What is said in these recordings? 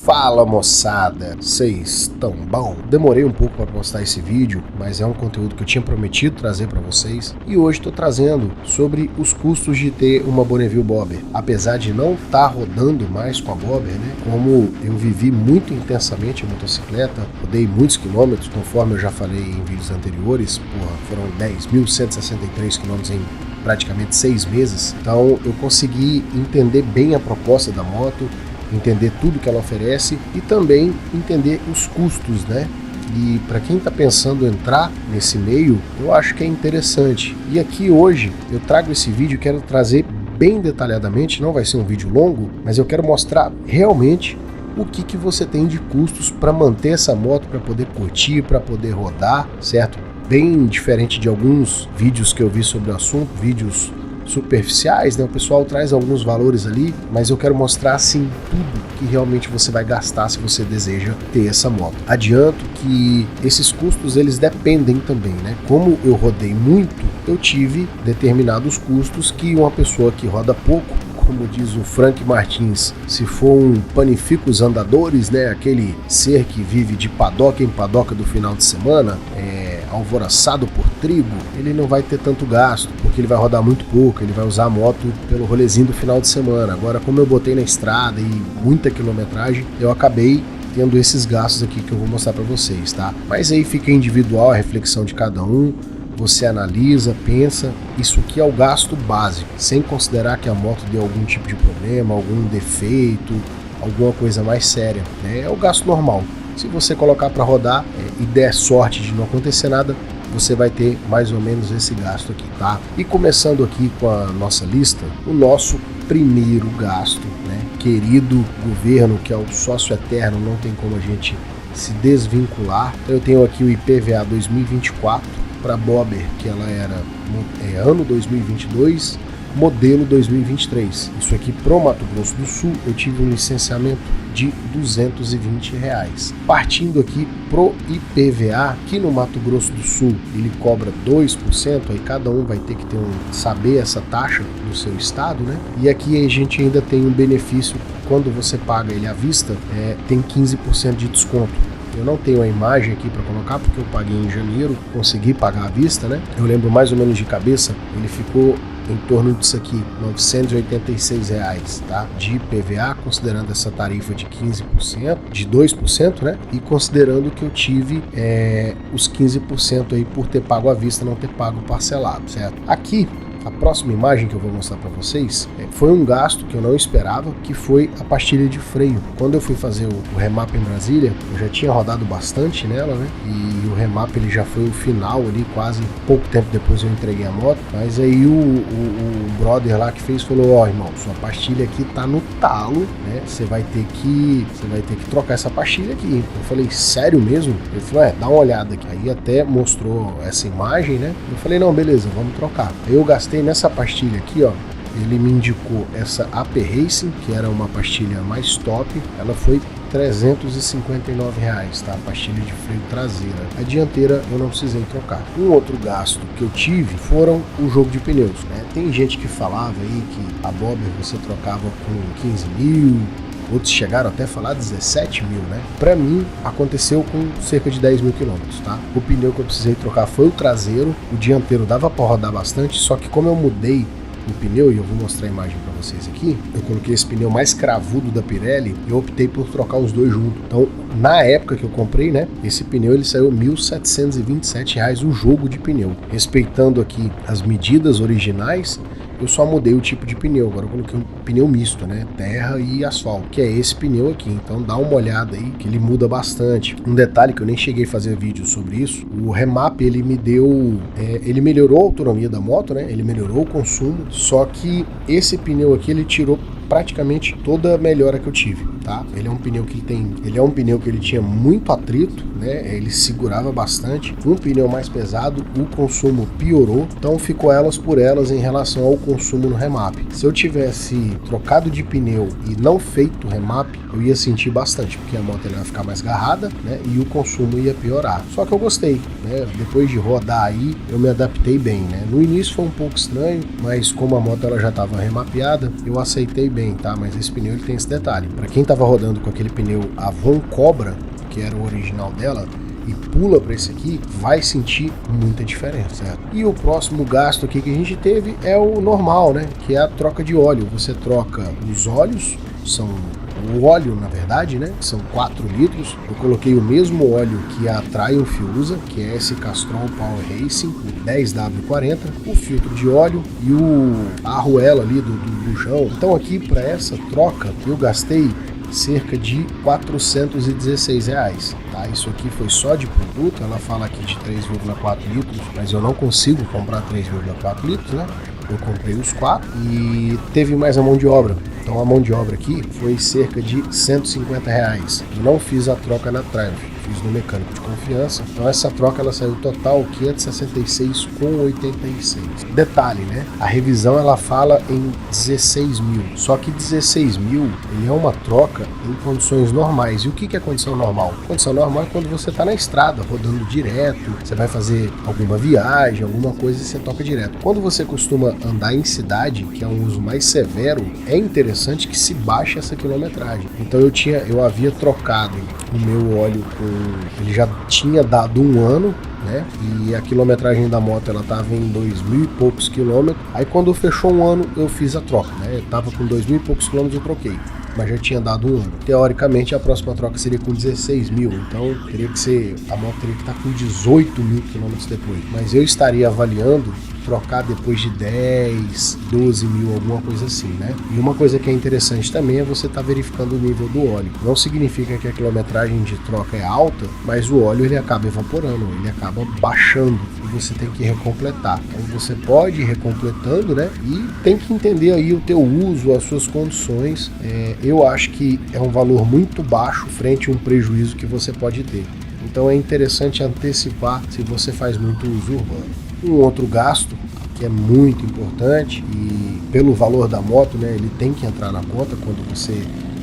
Fala moçada, vocês estão bom? Demorei um pouco para postar esse vídeo, mas é um conteúdo que eu tinha prometido trazer para vocês e hoje estou trazendo sobre os custos de ter uma Bonneville Bobber. Apesar de não estar rodando mais com a Bobber, né? Como eu vivi muito intensamente a motocicleta, rodei muitos quilômetros, conforme eu já falei em vídeos anteriores, foram 10.163 quilômetros em praticamente 6 meses, então eu consegui entender bem a proposta da moto, entender tudo que ela oferece e também entender os custos, né? E para quem está pensando em entrar nesse meio, eu acho que é interessante. E aqui hoje eu trago esse vídeo, quero trazer bem detalhadamente, não vai ser um vídeo longo, mas eu quero mostrar realmente o que você tem de custos para manter essa moto, para poder curtir, para poder rodar, certo? Bem diferente de alguns vídeos que eu vi sobre o assunto, vídeos superficiais, né? O pessoal traz alguns valores ali, mas eu quero mostrar assim tudo que realmente você vai gastar se você deseja ter essa moto. Adianto que esses custos eles dependem também, né? Como eu rodei muito, eu tive determinados custos que uma pessoa que roda pouco, como diz o Frank Martins, se for um panificos andadores, né? Aquele ser que vive de padoca em padoca do final de semana, alvoroçado por trigo, ele não vai ter tanto gasto, porque ele vai rodar muito pouco, ele vai usar a moto pelo rolezinho do final de semana. Agora, como eu botei na estrada e muita quilometragem, eu acabei tendo esses gastos aqui que eu vou mostrar para vocês, tá? Mas aí fica individual a reflexão de cada um, você analisa, pensa, isso aqui é o gasto básico, sem considerar que a moto deu algum tipo de problema, algum defeito, alguma coisa mais séria, né? É o gasto normal. Se você colocar para rodar e der sorte de não acontecer nada, você vai ter mais ou menos esse gasto aqui, tá? E começando aqui com a nossa lista, o nosso primeiro gasto, né? Querido governo, que é o sócio eterno, não tem como a gente se desvincular. Eu tenho aqui o IPVA 2024 para Bobber, que ela era ano 2022, modelo 2023. Isso aqui pro Mato Grosso do Sul, eu tive um licenciamento de R$220. Partindo aqui pro IPVA, que no Mato Grosso do Sul ele cobra 2%, aí cada um vai ter que saber essa taxa no seu estado, né? E aqui a gente ainda tem um benefício, quando você paga ele à vista, tem 15% de desconto. Eu não tenho a imagem aqui para colocar porque eu paguei em janeiro, consegui pagar à vista, né? Eu lembro mais ou menos de cabeça, ele ficou em torno disso aqui, R$986, tá? De IPVA, considerando essa tarifa de 15%, de 2%, né? E considerando que eu tive os 15% aí por ter pago à vista, não ter pago parcelado, certo? Aqui, a próxima imagem que eu vou mostrar para vocês foi um gasto que eu não esperava, que foi a pastilha de freio. Quando eu fui fazer o remap em Brasília, eu já tinha rodado bastante nela, né? E o remap ele já foi o final ali, quase pouco tempo depois eu entreguei a moto. Mas aí o brother lá que fez falou: ó, irmão, sua pastilha aqui tá no talo, né? Você vai ter que trocar essa pastilha aqui. Eu falei: sério mesmo? Ele falou: dá uma olhada aqui. Aí até mostrou essa imagem, né? Eu falei: não, beleza, vamos trocar. Aí eu gastei nessa pastilha aqui, ó. Ele me indicou essa AP Racing, que era uma pastilha mais top. Ela foi R$359, tá? A pastilha de freio traseira. A dianteira eu não precisei trocar. Um outro gasto que eu tive foram o jogo de pneus, né? Tem gente que falava aí que a Bobber você trocava com 15 mil, outros chegaram até a falar 17 mil, né? Pra mim, aconteceu com cerca de 10 mil quilômetros, tá? O pneu que eu precisei trocar foi o traseiro, o dianteiro dava pra rodar bastante, só que como eu mudei o pneu, e eu vou mostrar a imagem para vocês aqui, eu coloquei esse pneu mais cravudo da Pirelli e eu optei por trocar os dois juntos. Então, na época que eu comprei, né, esse pneu ele saiu R$1.727 o jogo de pneu. Respeitando aqui as medidas originais, eu só mudei o tipo de pneu. Agora eu coloquei um pneu misto, né? Terra e asfalto, que é esse pneu aqui. Então dá uma olhada aí, que ele muda bastante. Um detalhe que eu nem cheguei a fazer vídeo sobre isso, o remap ele me deu... ele melhorou a autonomia da moto, né? Ele melhorou o consumo, só que esse pneu aqui ele tirou praticamente toda a melhora que eu tive, tá? Ele é um pneu que ele tinha muito atrito, né? Ele segurava bastante. Um pneu mais pesado, o consumo piorou, então ficou elas por elas em relação ao consumo no remap. Se eu tivesse trocado de pneu e não feito o remap, eu ia sentir bastante, porque a moto ia ficar mais garrada, né? E o consumo ia piorar. Só que eu gostei, né? Depois de rodar aí, eu me adaptei bem, né? No início foi um pouco estranho, mas como a moto ela já estava remapeada, eu aceitei bem. bem, tá? Mas esse pneu ele tem esse detalhe. Para quem tava rodando com aquele pneu Avon Cobra, que era o original dela, e pula para esse aqui, vai sentir muita diferença, certo? E o próximo gasto aqui que a gente teve é o normal, né? Que é a troca de óleo. Você troca os óleos, são o óleo, na verdade, né? São 4 litros. Eu coloquei o mesmo óleo que a Triumph usa, que é esse Castrol Power Racing, o 10W40, o filtro de óleo e a arruela ali do bujão. Então aqui para essa troca eu gastei cerca de R$416, tá? Isso aqui foi só de produto. Ela fala aqui de 3,4 litros, mas eu não consigo comprar 3,4 litros, né? Eu comprei os 4 e teve mais a mão de obra. Então a mão de obra aqui foi cerca de R$150. Eu não fiz a troca na Triumph, fiz no mecânico de confiança. Então essa troca ela saiu total 566,86. Detalhe, né? A revisão ela fala em 16 mil. Só que 16 mil ele é uma troca em condições normais. E o que é condição normal? Condição normal é quando você está na estrada, rodando direto, você vai fazer alguma viagem, alguma coisa e você toca direto. Quando você costuma andar em cidade, que é um uso mais severo, é interessante que se baixe essa quilometragem. Então eu havia trocado o meu óleo ele já tinha dado 1 ano, né? E a quilometragem da moto ela tava em 2.000 e poucos quilômetros. Aí quando fechou 1 ano eu fiz a troca, né? Eu tava com 2.000 e poucos quilômetros, eu troquei, mas já tinha dado 1 ano. Teoricamente a próxima troca seria com 16 mil, então a moto teria que estar com 18 mil quilômetros depois. Mas eu estaria avaliando trocar depois de 10, 12 mil, alguma coisa assim, né? E uma coisa que é interessante também é você estar verificando o nível do óleo. Não significa que a quilometragem de troca é alta, mas o óleo ele acaba evaporando, ele acaba baixando e você tem que recompletar. Então você pode ir recompletando, né? E tem que entender aí o teu uso, as suas condições. Eu acho que é um valor muito baixo frente a um prejuízo que você pode ter. Então é interessante antecipar se você faz muito uso urbano. Um outro gasto que é muito importante e pelo valor da moto, né, ele tem que entrar na conta quando você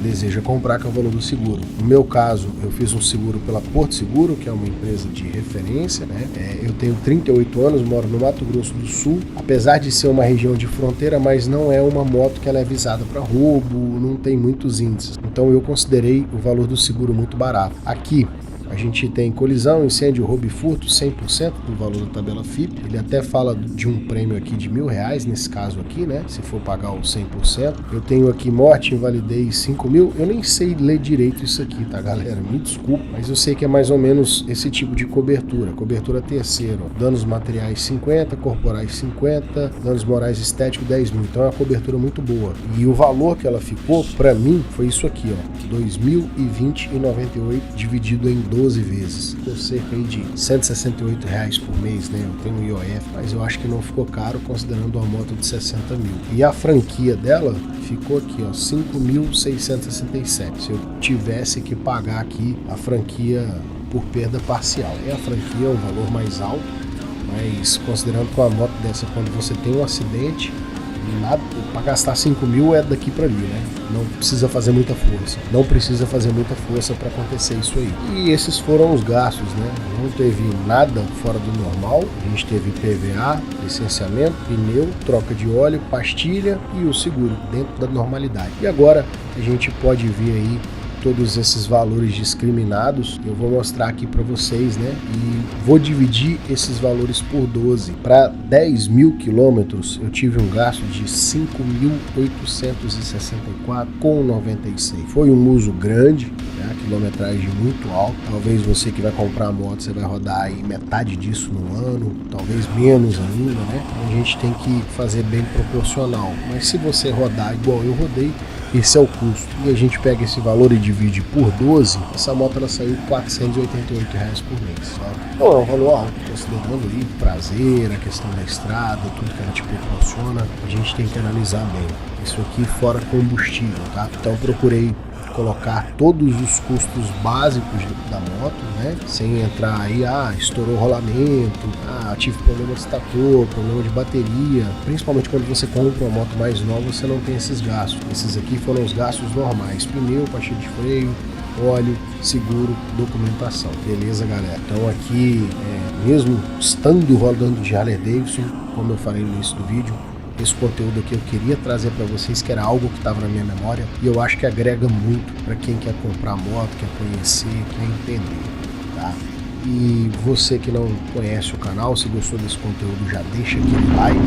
deseja comprar, que é o valor do seguro. No meu caso, eu fiz um seguro pela Porto Seguro, que é uma empresa de referência, né? Eu tenho 38 anos, moro no Mato Grosso do Sul, apesar de ser uma região de fronteira, mas não é uma moto que ela é visada para roubo, não tem muitos índices. Então eu considerei o valor do seguro muito barato. Aqui a gente tem colisão, incêndio, roubo e furto, 100% do valor da tabela FIP. Ele até fala de um prêmio aqui de R$1.000, nesse caso aqui, né? Se for pagar o 100%. Eu tenho aqui morte, invalidez, 5 mil. Eu nem sei ler direito isso aqui, tá, galera? Me desculpa, mas eu sei que é mais ou menos esse tipo de cobertura. Cobertura terceira, ó. Danos materiais 50, corporais 50, danos morais estéticos 10 mil. Então é uma cobertura muito boa. E o valor que ela ficou, pra mim, foi isso aqui, ó. R$2.020,98 dividido em 12 vezes, com cerca aí de R$168 por mês, né? Eu tenho IOF, mas eu acho que não ficou caro considerando uma moto de 60 mil. E a franquia dela ficou aqui, ó, 5.667. Se eu tivesse que pagar aqui a franquia por perda parcial. A franquia é um valor mais alto, mas considerando que uma moto dessa, quando você tem um acidente, nada, para gastar 5 mil é daqui para ali, né? Não precisa fazer muita força. Não precisa fazer muita força para acontecer isso aí. E esses foram os gastos, né? Não teve nada fora do normal. A gente teve PVA, licenciamento, pneu, troca de óleo, pastilha e o seguro dentro da normalidade. E agora a gente pode ver aí todos esses valores discriminados. Eu vou mostrar aqui para vocês, né? E vou dividir esses valores por 12. Para 10 mil quilômetros, eu tive um gasto de 5.864,96. Foi um uso grande, né? Quilometragem muito alta. Talvez você que vai comprar a moto, você vai rodar aí metade disso no ano, talvez menos ainda, né? A gente tem que fazer bem proporcional. Mas se você rodar igual eu rodei, esse é o custo. E a gente pega esse valor e divide por 12, essa moto ela saiu R$488 por mês, sabe? Então é um valor alto, considerando aí o prazer, a questão da estrada, tudo que ela te proporciona, a gente tem que analisar bem. Isso aqui fora combustível, tá? Então procurei colocar todos os custos básicos da moto, né? Sem entrar aí, estourou o rolamento, tive problema de estator, problema de bateria. Principalmente quando você compra uma moto mais nova, você não tem esses gastos. Esses aqui foram os gastos normais: pneu, pastilha de freio, óleo, seguro, documentação. Beleza, galera? Então aqui, mesmo estando rodando de Harley Davidson, como eu falei no início do vídeo, esse conteúdo aqui eu queria trazer para vocês, que era algo que estava na minha memória, e eu acho que agrega muito para quem quer comprar moto, quer conhecer, quer entender, tá? E você que não conhece o canal, se gostou desse conteúdo, já deixa aquele like.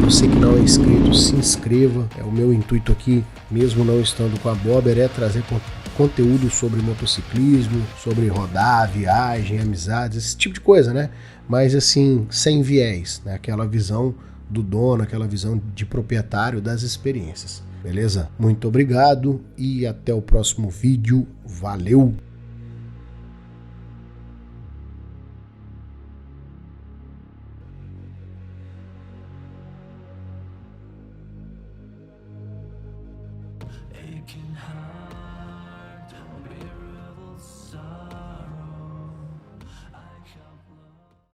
Você que não é inscrito, se inscreva. O meu intuito aqui, mesmo não estando com a Bobber, é trazer conteúdo sobre motociclismo, sobre rodar, viagem, amizades, esse tipo de coisa, né? Mas assim, sem viés, né? Aquela visão do dono, aquela visão de proprietário das experiências. Beleza? Muito obrigado e até o próximo vídeo. Valeu! Aching heart.